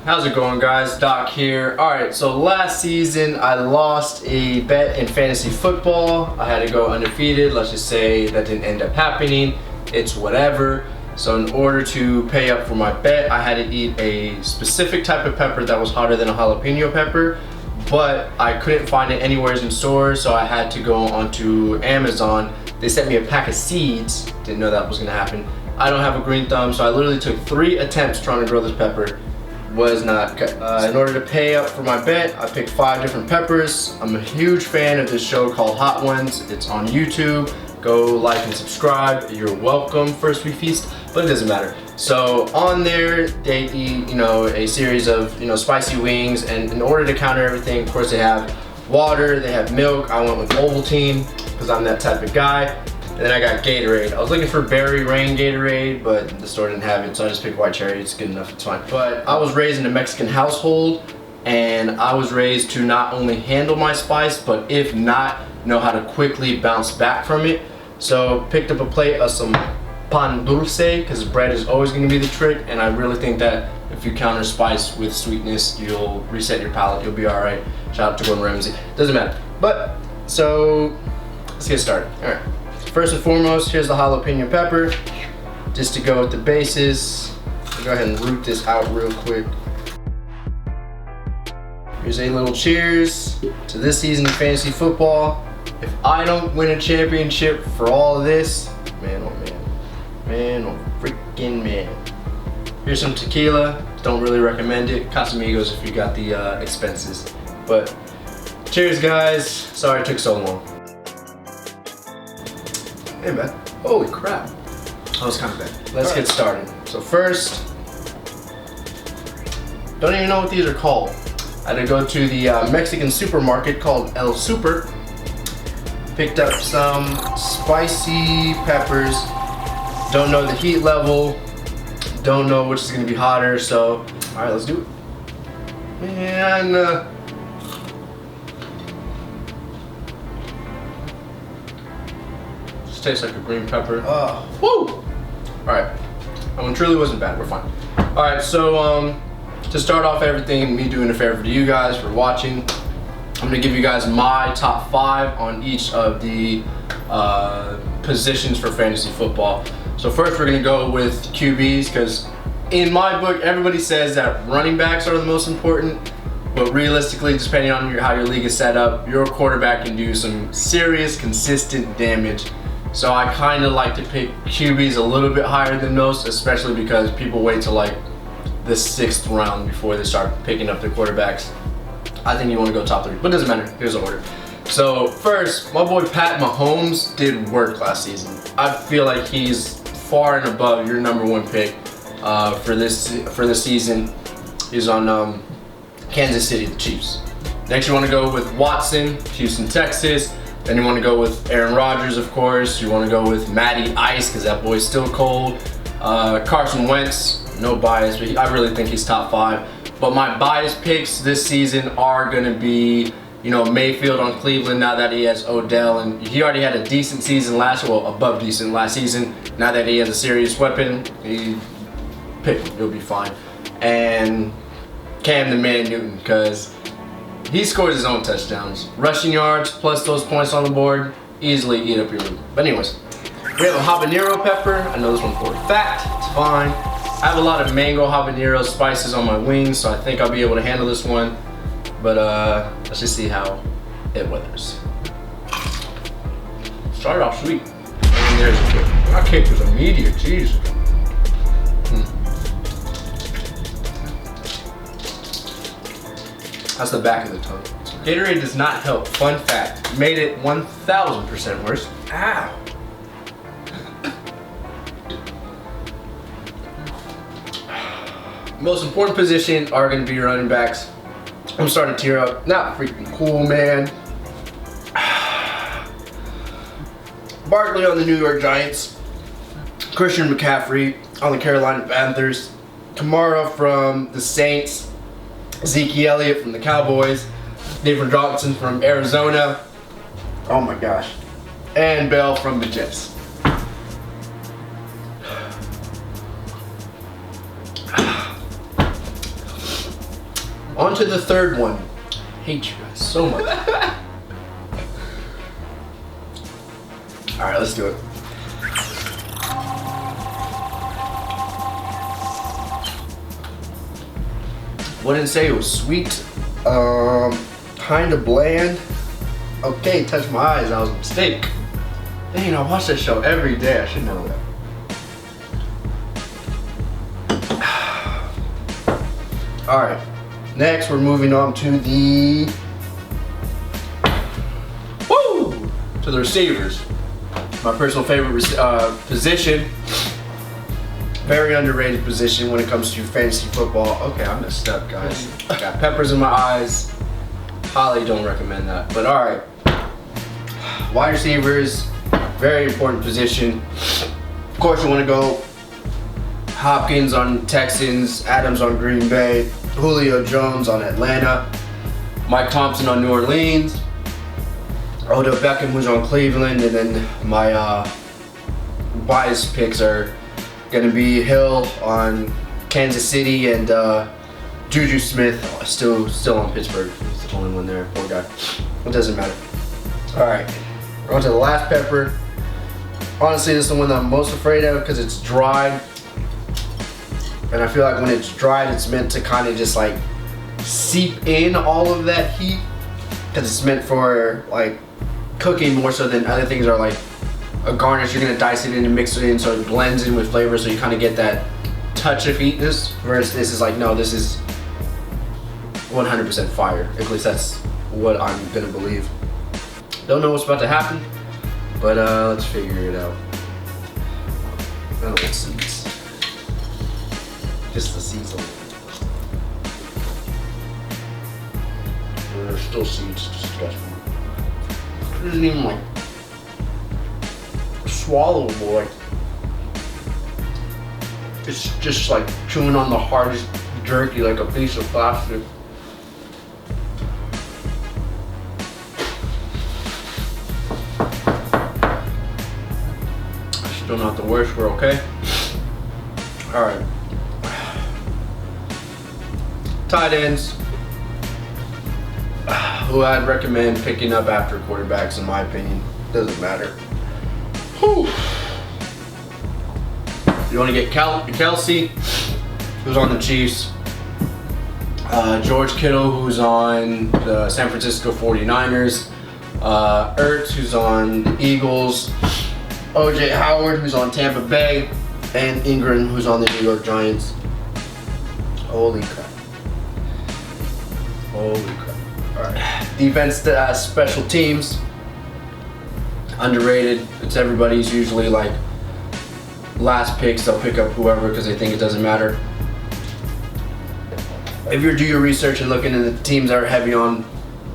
How's it going, guys? Doc here. Alright, so last season I lost a bet in fantasy football. I had to go undefeated. Let's just say that didn't end up happening. It's whatever. So in order to pay up for my bet, I had to eat a specific type of pepper that was hotter than a jalapeno pepper, but I couldn't find it anywhere in stores, so I had to go onto Amazon. They sent me a pack of seeds. Didn't know that was gonna happen. I don't have a green thumb, so I literally took 3 attempts trying to grow this pepper. Was not good. In order to pay up for my bet, I picked 5 different peppers. I'm a huge fan of this show called Hot Ones. It's on YouTube. Go like and subscribe. You're welcome, First We Feast, but it doesn't matter. So on there, they eat, a series of, spicy wings, and in order to counter everything, of course, they have water, they have milk. I went with Ovaltine because I'm that type of guy. And then I got Gatorade. I was looking for Berry Rain Gatorade, but the store didn't have it, so I just picked White Cherry. It's good enough, it's fine. But I was raised in a Mexican household, and I was raised to not only handle my spice, but if not, know how to quickly bounce back from it. So picked up a plate of some pan dulce, because bread is always gonna be the trick, and I really think that if you counter spice with sweetness, you'll reset your palate, you'll be all right. Shout out to Gordon Ramsay. Doesn't matter. But, so, let's get started. All right. First and foremost, here's the jalapeno pepper. Just to go with the bases, I'll go ahead and root this out real quick. Here's a little cheers to this season of fantasy football. If I don't win a championship for all of this, man, oh man. Man, oh freaking man. Here's some tequila. Don't really recommend it. Casamigos if you got the expenses. But cheers, guys. Sorry it took so long. Hey man, holy crap. That was kind of bad. Let's get started. So first, don't even know what these are called. I had to go to the Mexican supermarket called El Super. Picked up some spicy peppers. Don't know the heat level. Don't know which is gonna be hotter, so all right, let's do it. Man, tastes like a green pepper. Woo! Alright, that one truly wasn't bad, we're fine. Alright, so to start off everything, me doing a favor to you guys for watching, I'm gonna give you guys my top 5 on each of the positions for fantasy football. So first we're gonna go with Cubies, because in my book, everybody says that running backs are the most important, but realistically, depending on how your league is set up, your quarterback can do some serious, consistent damage. So I kind of like to pick Cubies a little bit higher than most, especially because people wait till like the 6th round before they start picking up their quarterbacks. I think you want to go top 3, but it doesn't matter. Here's the order. So first, my boy Pat Mahomes did work last season. I feel like he's far and above your #1 pick for this season. He's on Kansas City, the Chiefs. Next, you want to go with Watson, Houston, Texas. Then you want to go with Aaron Rodgers, of course. You want to go with Matty Ice, because that boy's still cold. Carson Wentz, no bias, but I really think he's top 5. But my bias picks this season are going to be, Mayfield on Cleveland now that he has Odell. And he already had a decent season above decent last season. Now that he has a serious weapon, he pick him, he'll be fine. And Cam the Man Newton, because he scores his own touchdowns. Rushing yards plus those points on the board, easily eat up your league. But anyways, we have a habanero pepper. I know this one for a fact, it's fine. I have a lot of mango habanero spices on my wings, so I think I'll be able to handle this one. But let's just see how it weathers. Started off sweet. And there's a kick. That kick was immediate, jeez. That's the back of the tongue. Gatorade does not help. Fun fact, made it 1000% worse. Ow. Most important position are going to be your running backs. I'm starting to tear up. Not freaking cool, man. Barkley on the New York Giants. Christian McCaffrey on the Carolina Panthers. Kamara from the Saints. Zeke Elliott from the Cowboys, David Johnson from Arizona, oh my gosh, and Bell from the Jets. On to the third one. I hate you guys so much. Alright, let's do it. Wouldn't say it was sweet. Kind of bland. Okay, touch my eyes. That was a mistake. Dang, I watch that show every day. I should know that. Alright, next we're moving on to the receivers. My personal favorite position. Very underrated position when it comes to fantasy football. Okay, I messed up, guys. Got peppers in my eyes. Highly don't recommend that. But alright, wide receivers, very important position. Of course, you want to go Hopkins on Texans, Adams on Green Bay, Julio Jones on Atlanta, Mike Thompson on New Orleans, Odell Beckham who's on Cleveland, and then my bias picks are gonna be Hill on Kansas City and Juju Smith still on Pittsburgh. He's the only one there, poor guy. It doesn't matter. All right, we're on to the last pepper. Honestly, this is the one that I'm most afraid of because it's dried. And I feel like when it's dried, it's meant to kind of just like seep in all of that heat because it's meant for like cooking more so than other things are like a garnish. You're gonna dice it in and mix it in so it blends in with flavor so you kind of get that touch of heatness. Whereas this is like, no, this is 100% fire. At least that's what I'm gonna believe. Don't know what's about to happen, but let's figure it out. I don't want seeds. Just the seeds on it. There's still seeds, disgusting. It isn't even like swallowable, like it's just like chewing on the hardest jerky like a piece of plastic. Still not the worst, we're okay. Alright. Tight ends, who I'd recommend picking up after quarterbacks in my opinion. Doesn't matter. Whew. You want to get Kelsey, who's on the Chiefs. George Kittle, who's on the San Francisco 49ers. Ertz, who's on the Eagles. OJ Howard, who's on Tampa Bay. And Ingram, who's on the New York Giants. Holy crap. Holy crap. Alright. Defense, special teams. Underrated. It's everybody's usually like last picks. They'll pick up whoever because they think it doesn't matter. If you do your research and looking at the teams that are heavy on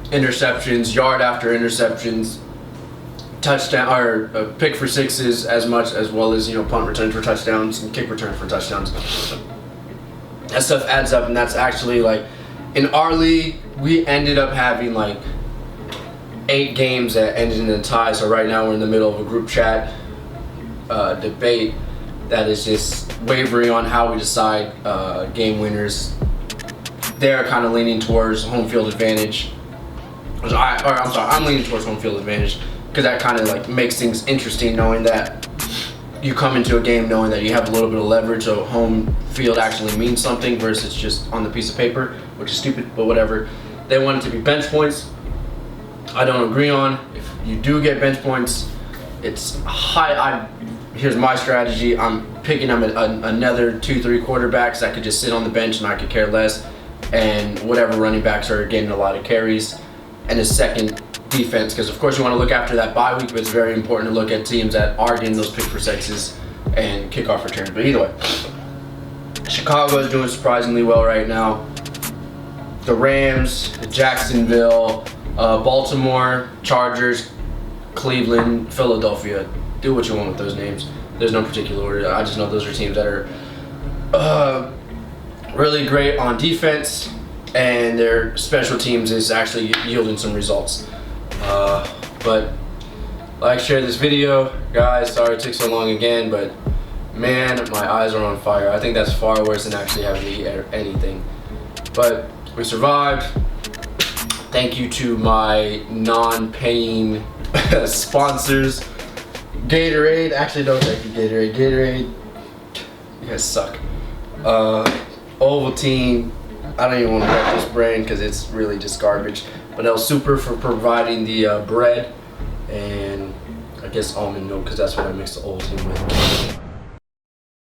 interceptions, yard after interceptions, touchdown or pick for sixes as much as well as punt returns for touchdowns and kick returns for touchdowns. That stuff adds up, and that's actually like in our league we ended up having like 8 games that ended in a tie. So right now we're in the middle of a group chat debate that is just wavering on how we decide game winners. They're kind of leaning towards home field advantage. I'm leaning towards home field advantage because that kind of like makes things interesting, knowing that you come into a game knowing that you have a little bit of leverage, so home field actually means something versus just on the piece of paper, which is stupid, but whatever. They want it to be bench points. I don't agree on. If you do get bench points, it's high. Here's my strategy. I'm picking up another 2-3 quarterbacks that could just sit on the bench and I could care less, and whatever running backs are getting a lot of carries, and a second defense, because of course you want to look after that bye week, but it's very important to look at teams that are getting those pick for sixes and kickoff returns. But either way, Chicago is doing surprisingly well right now. The Rams, Jacksonville, Baltimore, Chargers, Cleveland, Philadelphia. Do what you want with those names. There's no particular order. I just know those are teams that are really great on defense, and their special teams is actually yielding some results. But like, share this video, guys. Sorry it took so long again, but man, my eyes are on fire. I think that's far worse than actually having to eat anything. But We survived. Thank you to my non-paying sponsors. Gatorade. Actually, no, thank you, Gatorade. Gatorade, you guys suck. Ovaltine. I don't even want to rep this brand because it's really just garbage. But El Super for providing the bread, and I guess almond milk because that's what I mix the Ovaltine with.